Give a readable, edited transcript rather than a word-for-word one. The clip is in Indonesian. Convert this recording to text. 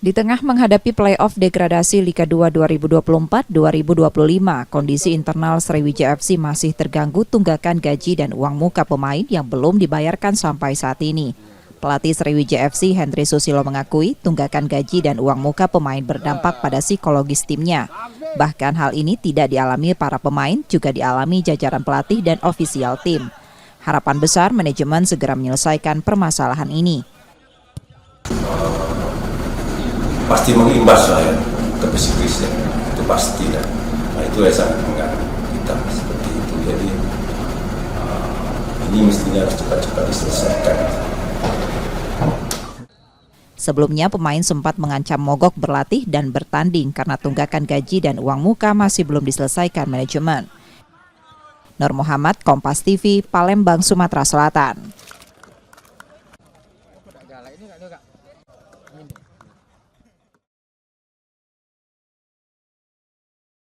Di tengah menghadapi play-off degradasi Liga 2 2024-2025, kondisi internal Sriwijaya FC masih terganggu tunggakan gaji dan uang muka pemain yang belum dibayarkan sampai saat ini. Pelatih Sriwijaya FC Hendry Susilo mengakui tunggakan gaji dan uang muka pemain berdampak pada psikologis timnya. Bahkan hal ini tidak dialami para pemain, juga dialami jajaran pelatih dan ofisial tim. Harapan besar manajemen segera menyelesaikan permasalahan ini. Pasti mengimbas lah ya ke psikisnya, itu pasti ya. Nah itu ya sangat mengganggu kita seperti itu. Jadi ini mestinya harus cepat-cepat diselesaikan. Sebelumnya pemain sempat mengancam mogok berlatih dan bertanding karena tunggakan gaji dan uang muka masih belum diselesaikan manajemen. Nur Muhammad, Kompas TV, Palembang, Sumatera Selatan.